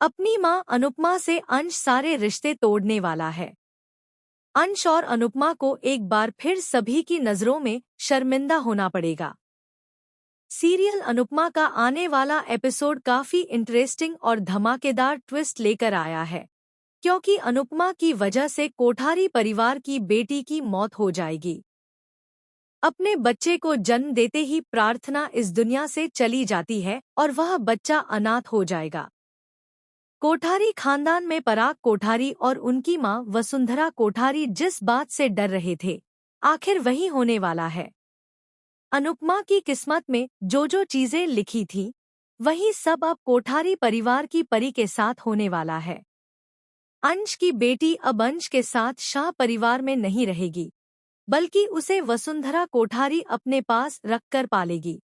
अपनी मां अनुपमा से अंश सारे रिश्ते तोड़ने वाला है। अंश और अनुपमा को एक बार फिर सभी की नजरों में शर्मिंदा होना पड़ेगा। सीरियल अनुपमा का आने वाला एपिसोड काफी इंटरेस्टिंग और धमाकेदार ट्विस्ट लेकर आया है, क्योंकि अनुपमा की वजह से कोठारी परिवार की बेटी की मौत हो जाएगी। अपने बच्चे को जन्म देते ही प्रार्थना इस दुनिया से चली जाती है और वह बच्चा अनाथ हो जाएगा। कोठारी खानदान में पराग कोठारी और उनकी मां वसुंधरा कोठारी जिस बात से डर रहे थे, आखिर वही होने वाला है। अनुपमा की किस्मत में जो चीजें लिखी थी, वही सब अब कोठारी परिवार की परी के साथ होने वाला है। अंश की बेटी अब अंश के साथ शाह परिवार में नहीं रहेगी, बल्कि उसे वसुंधरा कोठारी अपने पास रखकर पालेगी।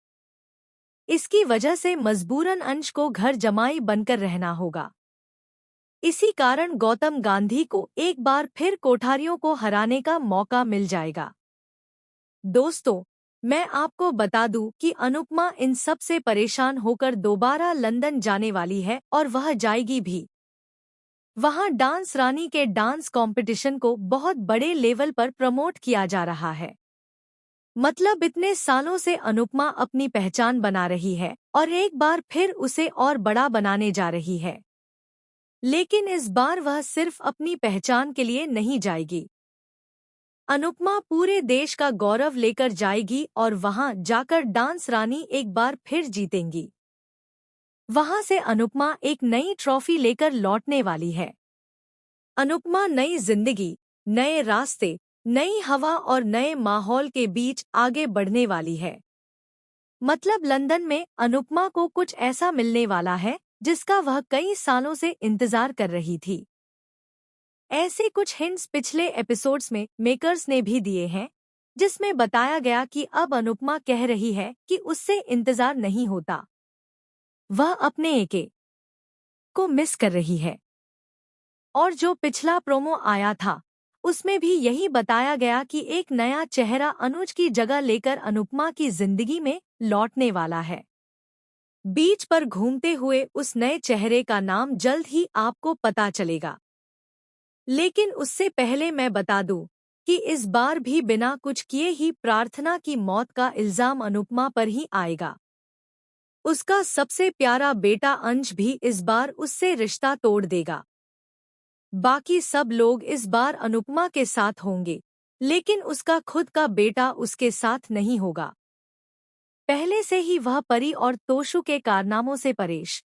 इसकी वजह से मजबूरन अंश को घर जमाई बनकर रहना होगा। इसी कारण गौतम गांधी को एक बार फिर कोठारियों को हराने का मौका मिल जाएगा। दोस्तों, मैं आपको बता दूं कि अनुपमा इन सब से परेशान होकर दोबारा लंदन जाने वाली है और वह जाएगी भी। वहां डांस रानी के डांस कंपटीशन को बहुत बड़े लेवल पर प्रमोट किया जा रहा है। मतलब इतने सालों से अनुपमा अपनी पहचान बना रही है और एक बार फिर उसे और बड़ा बनाने जा रही है। लेकिन इस बार वह सिर्फ अपनी पहचान के लिए नहीं जाएगी। अनुपमा पूरे देश का गौरव लेकर जाएगी और वहां जाकर डांस रानी एक बार फिर जीतेंगी। वहां से अनुपमा एक नई ट्रॉफी लेकर लौटने वाली है। अनुपमा नई जिंदगी, नए रास्ते, नई हवा और नए माहौल के बीच आगे बढ़ने वाली है। मतलब लंदन में अनुपमा को कुछ ऐसा मिलने वाला है जिसका वह कई सालों से इंतजार कर रही थी। ऐसे कुछ हिंट्स पिछले एपिसोड्स में मेकर्स ने भी दिए हैं, जिसमें बताया गया कि अब अनुपमा कह रही है कि उससे इंतजार नहीं होता। वह अपने एके को मिस कर रही है। और जो पिछला प्रोमो आया था, उसमें भी यही बताया गया कि एक नया चेहरा अनुज की जगह लेकर अनुपमा की जिंदगी में लौटने वाला है। बीच पर घूमते हुए उस नए चेहरे का नाम जल्द ही आपको पता चलेगा। लेकिन उससे पहले मैं बता दूं कि इस बार भी बिना कुछ किए ही प्रार्थना की मौत का इल्जाम अनुपमा पर ही आएगा। उसका सबसे प्यारा बेटा अंश भी इस बार उससे रिश्ता तोड़ देगा। बाकी सब लोग इस बार अनुपमा के साथ होंगे, लेकिन उसका खुद का बेटा उसके साथ नहीं होगा। पहले से ही वह परी और तोशु के कारनामों से परेश